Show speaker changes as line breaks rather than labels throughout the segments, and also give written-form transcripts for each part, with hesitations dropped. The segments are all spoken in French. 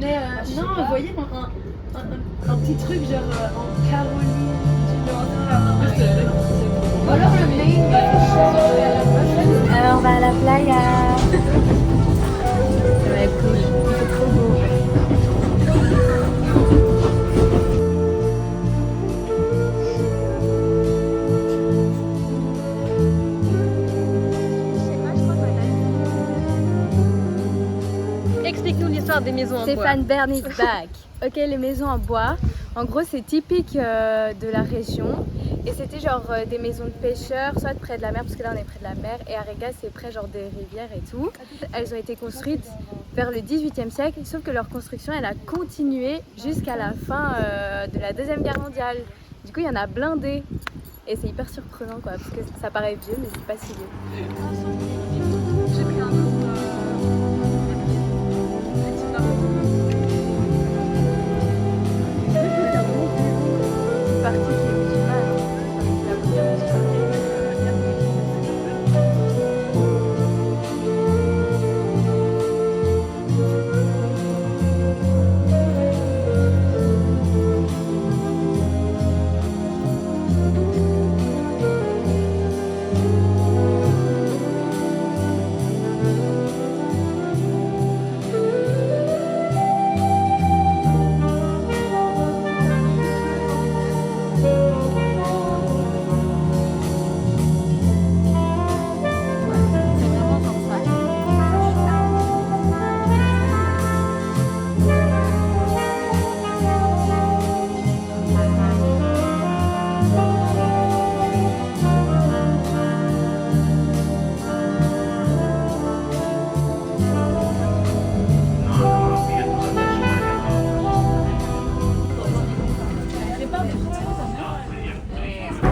Mais non, vous voyez, un petit truc genre en Caroline du Nord. Ou alors le Maine.
Alors on va à la playa. Ça va être cool. C'est trop beau.
Explique-nous l'histoire des maisons en bois.
Stéphane Bern is back. Ok, les maisons en bois. En gros, c'est typique de la région. Et c'était genre des maisons de pêcheurs, soit près de la mer, parce que là on est près de la mer. Et Areca, c'est près genre des rivières et tout. Elles ont été construites vers le 18e siècle, sauf que leur construction, elle a continué jusqu'à la fin de la Deuxième Guerre mondiale. Du coup, il y en a blindé. Et c'est hyper surprenant, quoi, parce que ça paraît vieux, mais c'est pas si vieux.
J'ai pris un autre.
Partie qui est musulmane. La première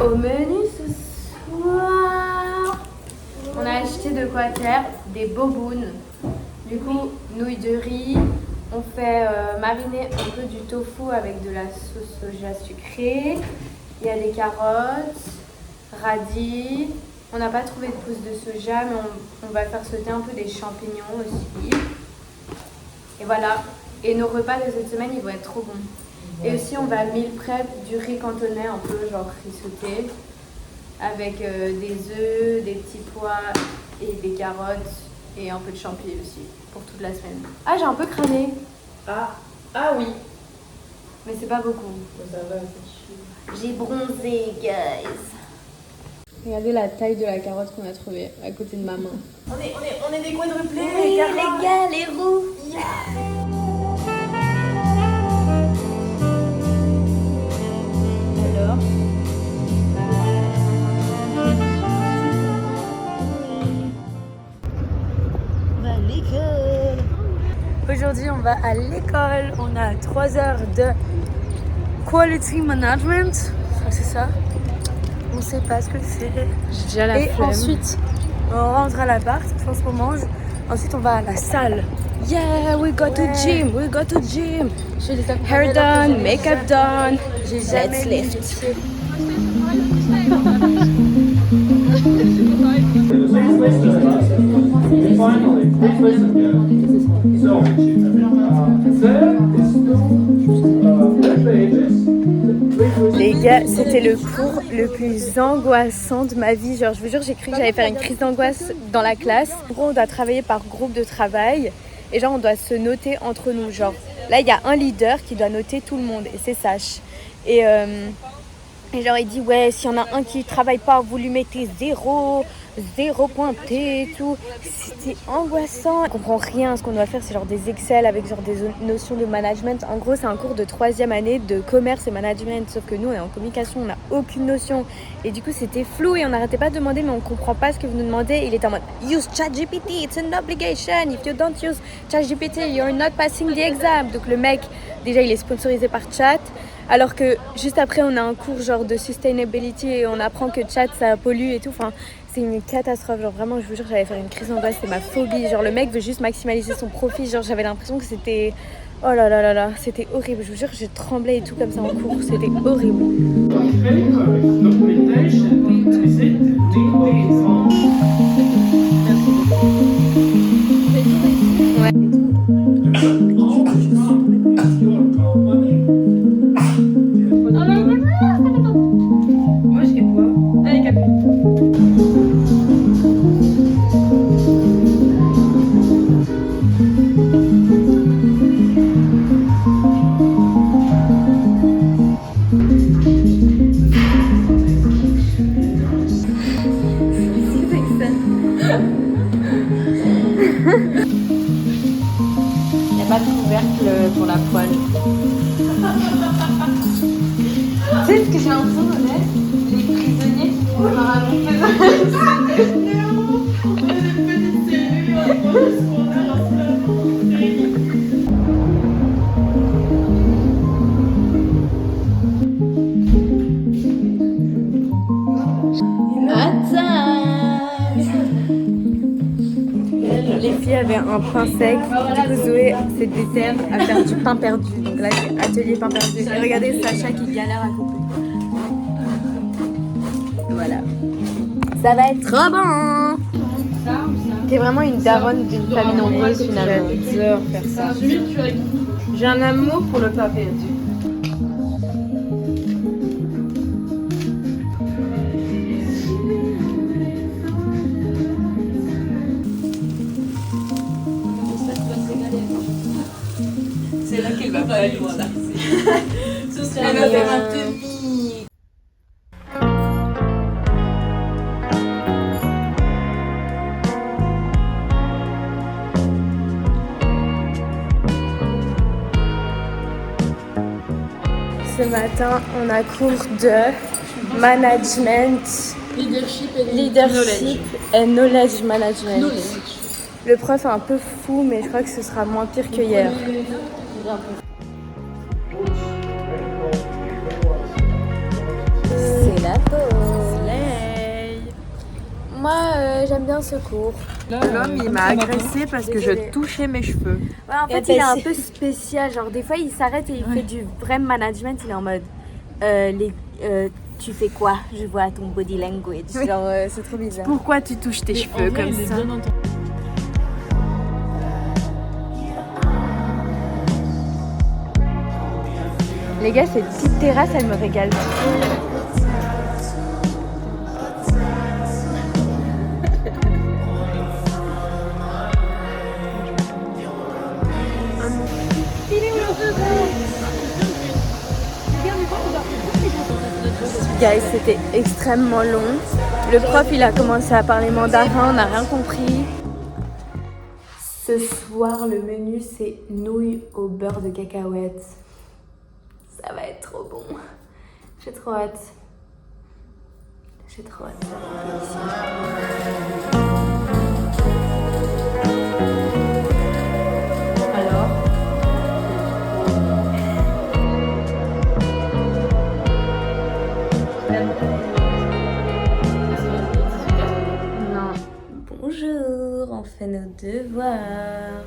Au menu ce soir, on a acheté de quoi faire des bobounes. Du coup, nouilles de riz. On fait mariner un peu du tofu avec de la sauce soja sucrée. Il y a des carottes, radis. On n'a pas trouvé de pousses de soja, mais on va faire sauter un peu des champignons aussi. Et voilà. Et nos repas de cette semaine, ils vont être trop bons. Et aussi, on va meal prep du riz cantonais, un peu genre riz sauté, avec des œufs, des petits pois et des carottes et un peu de champi aussi pour toute la semaine. Ah, j'ai un peu cramé.
Ah oui.
Mais c'est pas beaucoup.
Ça va, c'est chiant.
J'ai bronzé, guys. Regardez la taille de la carotte qu'on a trouvée à côté de ma main.
On est des quadruplés,
Oui, les gars, les roux. Alors
On va à l'école.
aujourd'hui, on va à l'école. On a 3 heures de quality management. C'est ça. On sait pas ce que c'est.
J'ai déjà la flemme.
Et ensuite, on rentre à l'appart, je pense qu'on mange. Ensuite, on va à la salle. Yeah, we go to gym, we go to gym. Hair done, makeup done. Let's lift. Les gars, c'était le cours le plus angoissant de ma vie. Genre, je vous jure, j'ai cru que j'allais faire une crise d'angoisse dans la classe. En gros, on doit travailler par groupe de travail et genre, on doit se noter entre nous. Genre, là, il y a un leader qui doit noter tout le monde et c'est Sach. Et genre, il dit, ouais, s'il y en a un qui travaille pas, vous lui mettez 0 pointé et tout. C'était angoissant. On comprend rien. Ce qu'on doit faire, c'est genre des Excel avec genre des notions de management. En gros, c'est un cours de 3e année de commerce et management. Sauf que nous, on est en communication, on n'a aucune notion. Et du coup, c'était flou et on n'arrêtait pas de demander, mais on comprend pas ce que vous nous demandez. Il était en mode, use ChatGPT, it's an obligation. If you don't use ChatGPT, you're not passing the exam. Donc le mec, déjà, il est sponsorisé par Chat. Alors que juste après, on a un cours genre de sustainability et on apprend que Chat, ça pollue et tout. Enfin, c'est une catastrophe. Genre vraiment, je vous jure, j'allais faire une crise d'angoisse. C'était ma phobie. Genre le mec veut juste maximaliser son profit. Genre j'avais l'impression que c'était... Oh là là là là, c'était horrible. Je vous jure, je tremblais et tout comme ça en cours. C'était horrible. Ouais. pas de couvercle pour la poêle. Tu sais ce que j'ai l'impression de faire? Les prisonniers qui font leur Les filles avaient un pain sec, du coup Zoé s'est déterre à faire du pain perdu. Donc là c'est atelier pain perdu. Et regardez Sacha qui galère à couper. Voilà. Ça va être trop bon. T'es vraiment une daronne d'une famille nombreuse finalement.
J'adore faire ça. J'ai un amour pour le pain perdu.
C'est là qu'elle va pas aller loin là. Elle va faire un demi.
Ce matin, on a cours de management, leadership et knowledge management. Le prof est un peu fou, mais je crois que ce sera moins pire que hier. C'est la pause. Moi, j'aime bien ce cours.
L'homme, il m'a agressée parce que je touchais mes cheveux.
Ouais, en fait, il est un peu spécial. Genre, des fois, il s'arrête et il fait du vrai management. Il est en mode tu fais quoi? Je vois ton body language. Genre, c'est trop bizarre.
Pourquoi tu touches tes cheveux comme ça?
Les gars, cette petite terrasse, elle me régale. Guys, c'était extrêmement long. Le prof, il a commencé à parler mandarin, on n'a rien compris. Ce soir, le menu, c'est nouilles au beurre de cacahuètes. Ça va être trop bon. J'ai trop hâte. J'ai trop hâte. Ça va être délicieux. Alors? Non. Bonjour, on fait nos devoirs.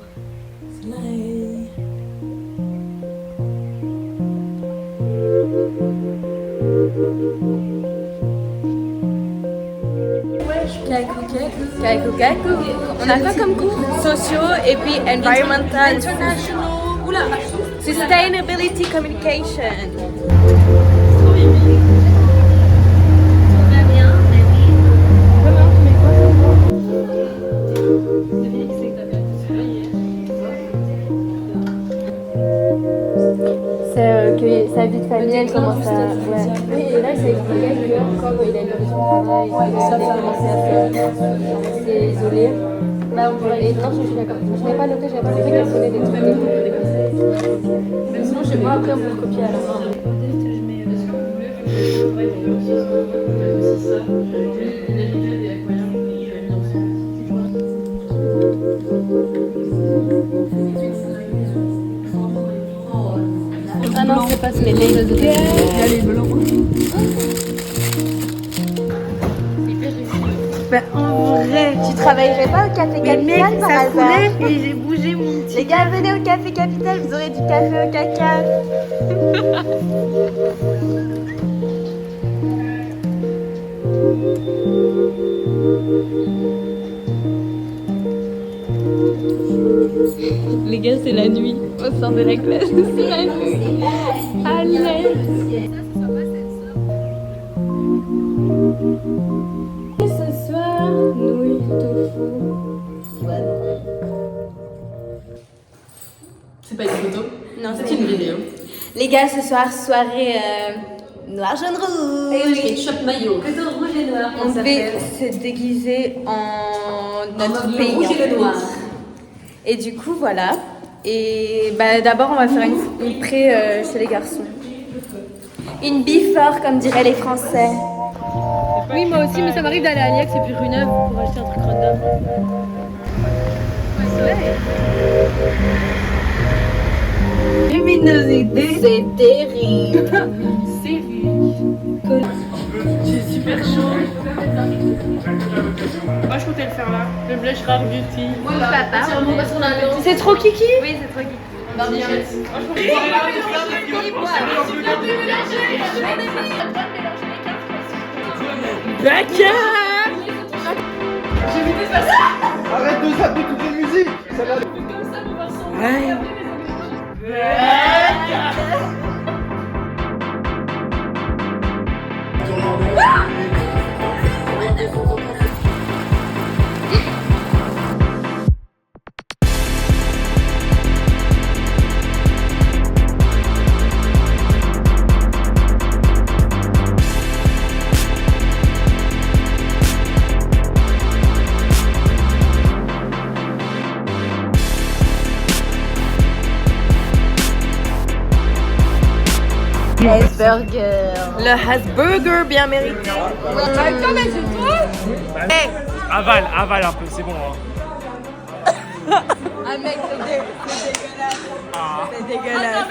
Slay. Kakou. On a quoi comme cours? Sociaux et puis environmental. International. Oula. Sustainability communication. C'est que sa vie de famille, elle commence à... Ouais. Oui, et là, c'est expliqué que comme il a une condition de travail, il a commencé à s'isoler. Bah, on pourrait... Et non, je suis d'accord. Je n'ai pas noté qu'elle donnait des trucs. Mais sinon, chez moi, après, on peut copier à la main. Ah non, c'est pas ce mais les gars. Il y a les blancs.
Ben, en vrai,
Tu travaillerais pas au Café Capital par
ça
hasard?
coulait et j'ai bougé mon petit.
Les gars, venez au Café Capital, vous aurez du café au caca.
Les gars, c'est la nuit au sein de la classe. C'est la nuit. Allez.
Et ce soir, nouilles tofu.
C'est pas une photo.
Non,
C'est une vidéo.
Les gars, ce soir, soirée noir, jaune, rouge.
Ketchup maillot.
Plutôt rouge et noir. On devait se déguiser en notre pays.
Rouge et le noir.
Et du coup, voilà. Et bah, d'abord, on va faire une pré chez les garçons. Une before, comme diraient les Français.
Oui, moi aussi, mais ça m'arrive d'aller à Aliax et puis Rue Neuve pour acheter un truc random.
Luminosité, c'est terrible.
C'est super chaud. Moi, je comptais le faire là. Le blush Rare Beauty.
Moi, papa.
C'est trop kiki.
Oui, c'est trop kiki.
Arrête de zapper toutes les musiques. Ça va.
Le Hasburger bien mérité.
Avale un peu, c'est bon. Hein.
Ah mec, c'est dégueulasse. C'est dégueulasse.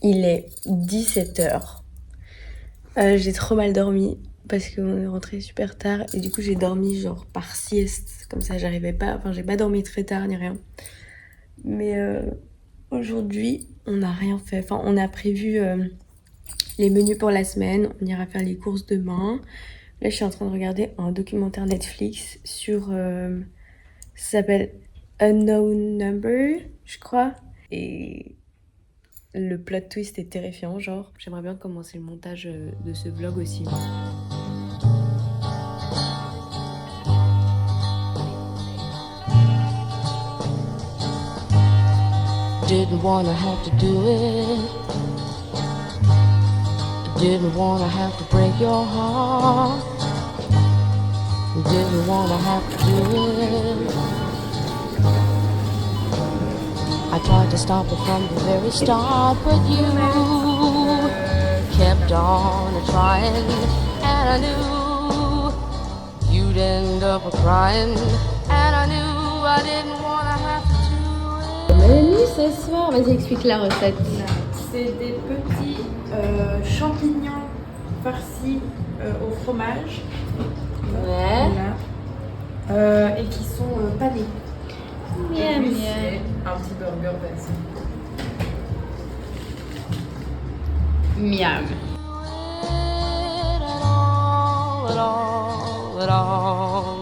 Il est 17h. J'ai trop mal dormi parce qu'on est rentré super tard et du coup j'ai dormi genre par sieste. Comme ça j'arrivais pas, j'ai pas dormi très tard ni rien. Mais aujourd'hui on n'a rien fait. Enfin on a prévu les menus pour la semaine. On ira faire les courses demain. Là je suis en train de regarder un documentaire Netflix sur... ça s'appelle Unknown Number, je crois. Et... le plot twist est terrifiant, genre. J'aimerais bien commencer le montage de ce vlog aussi.
Didn't wanna have to do it. Didn't wanna have to break your heart. Didn't wanna have to do it. I tried to stop it from the very start, but you kept on trying, and I knew you'd end up crying, and I knew I didn't wanna have to do it.
Mélanie, ce soir, vas-y explique la recette.
C'est des petits champignons farcis au fromage.
Ouais.
Voilà. Et qui sont panés.
Miam,
Et puis,
miam.
c'est un petit burger version.
Miam.
At all.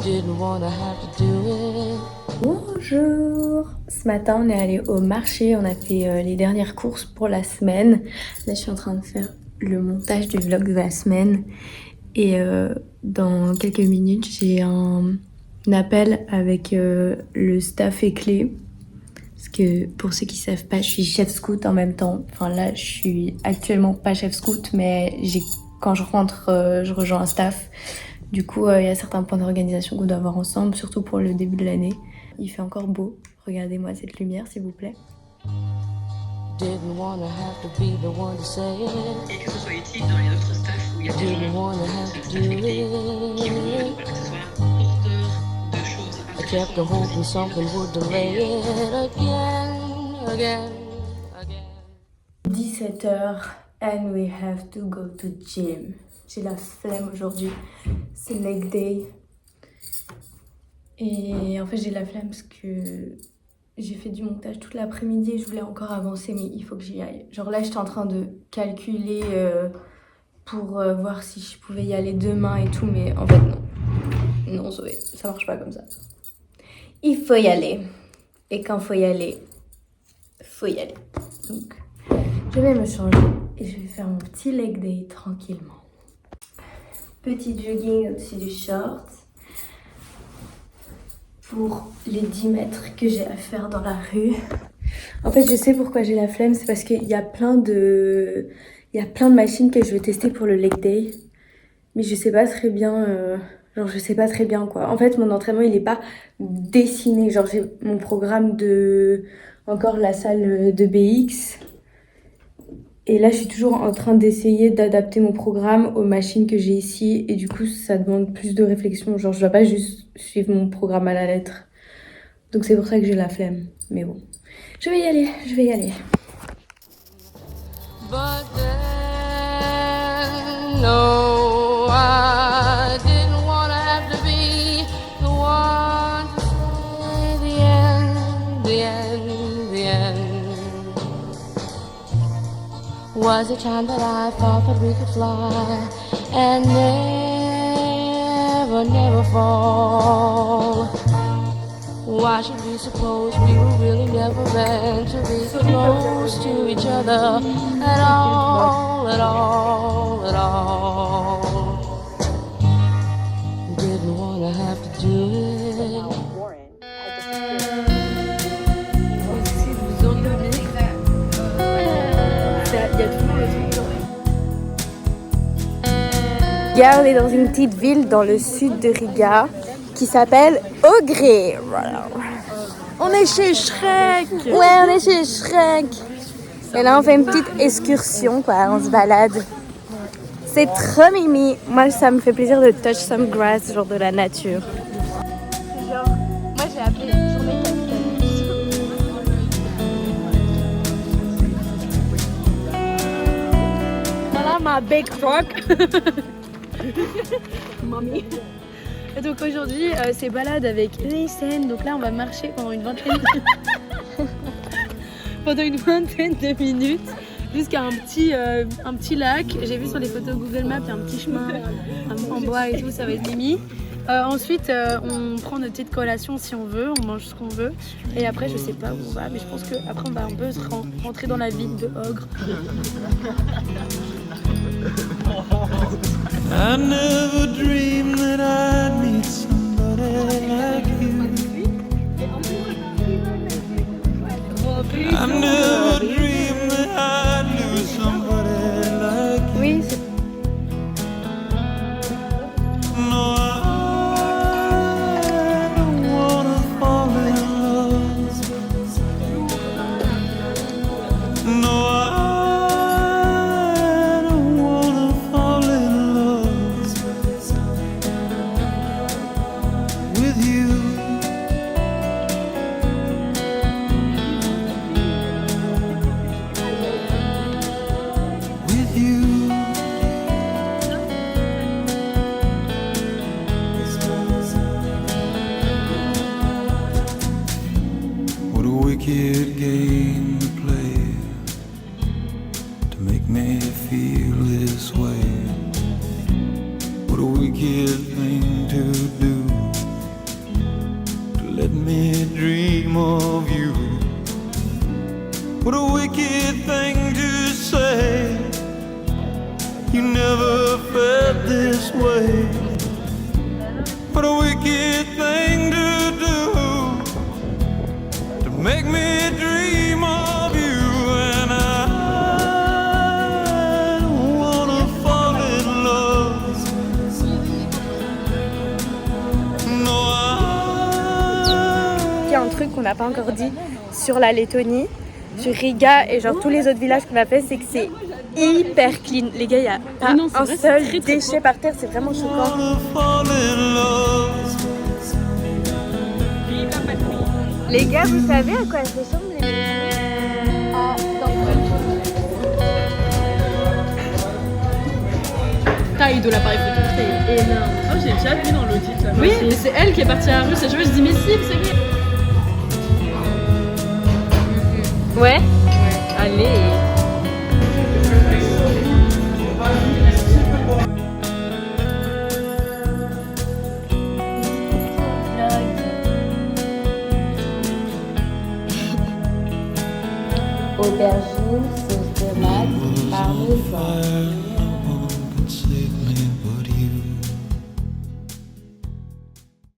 Didn't wanna have to do it.
Bonjour. Ce matin, on est allé au marché, on a fait les dernières courses pour la semaine. Là, je suis en train de faire le montage du vlog de la semaine. Et dans quelques minutes, j'ai un appel avec le staff Éclé. Parce que pour ceux qui savent pas, je suis chef scout en même temps. Enfin là, je suis actuellement pas chef scout, mais quand je rentre, je rejoins un staff. Du coup, il y a certains points d'organisation qu'on doit avoir ensemble, surtout pour le début de l'année. Il fait encore beau. Regardez-moi cette lumière, s'il vous plaît.
Didn't wanna have to be the one to say it.
Et que ce soit utile dans les autres staffs où il y a des
Didn't
gens
wanna have to
qui
do
veulent
it.
que ce soit porteur de choses
I kept hoping something would delay it again.
17h and we have to go to gym. J'ai la flemme aujourd'hui. C'est leg day. Et en fait, j'ai la flemme parce que j'ai fait du montage toute l'après-midi et je voulais encore avancer, mais il faut que j'y aille. Genre là, j'étais en train de calculer pour voir si je pouvais y aller demain et tout, mais en fait, non. Non, Zoé, ça marche pas comme ça. Il faut y aller. Et quand faut y aller, faut y aller. Donc, je vais me changer et je vais faire mon petit leg day tranquillement. Petit jogging au-dessus du short. Pour les 10 mètres que j'ai à faire dans la rue. En fait, je sais pourquoi j'ai la flemme, c'est parce qu'il y a plein de machines que je veux tester pour le leg day. Mais je sais pas très bien, je sais pas très bien quoi. En fait, mon entraînement, il est pas dessiné. Genre, j'ai mon programme encore la salle de BX. Et là, je suis toujours en train d'essayer d'adapter mon programme aux machines que j'ai ici. Et du coup, ça demande plus de réflexion. Genre, je dois pas juste suivre mon programme à la lettre. Donc, c'est pour ça que j'ai la flemme. Mais bon, je vais y aller.
But then, no, I didn't want to have to be the one to say the end, the end, the end. Was it time that I thought that we could fly and never, never fall? Why should we suppose we were really never meant to be close to each other at all, at all, at all? Didn't want to have to do it.
Riga, on est dans une petite ville dans le sud de Riga qui s'appelle Ogre. Voilà.
On est chez Shrek.
Ouais, on est chez Shrek. Et là, on fait une petite excursion, quoi. On se balade. C'est trop mimi. Moi, ça me fait plaisir de touch some grass, genre de la nature. Genre, moi, j'ai appelé journée capitaliste.
Voilà ma big truck. Mamie.
Et donc aujourd'hui, c'est balade avec Laysen. Donc là, on va marcher pendant une vingtaine de minutes jusqu'à un petit lac. J'ai vu sur les photos Google Maps, il y a un petit chemin en bois et tout, ça va être mimi. Ensuite, on prend notre petite collation si on veut, on mange ce qu'on veut. Et après, je sais pas où on va, mais je pense qu'après, on va un peu rentrer dans la ville de Ogre.
I never dreamed that I'd meet somebody like you. I never dreamed that I'd lose somebody like you.
Oui,
No, I don't wanna fall in love. No, I don't wanna fall in love with you. With you. What a wicked game to play to make me feel this way. What a wicked thing to do to let me dream of you. What a wicked thing to say. You never felt this way. What a wicked thing to do to make me dream of you. And I don't wanna fall in love. No,
il y a un truc qu'on n'a pas encore dit sur la Lettonie, sur Riga et genre tous les autres villages qu'on a fait, c'est que c'est hyper clean. Les gars, il n'y a pas un seul déchet par terre, c'est vraiment choquant.
wanna fall in love.
Les gars, vous savez à quoi elles ressemblent les
Taille de l'appareil photo, c'est énorme. Oh, j'ai déjà vu dans l'audit là. Oui, c'est elle qui est partie à la rue. Je dis, mais si, c'est vrai.
Ouais. Allez.
Aubergine, sauce tomate, parmesan.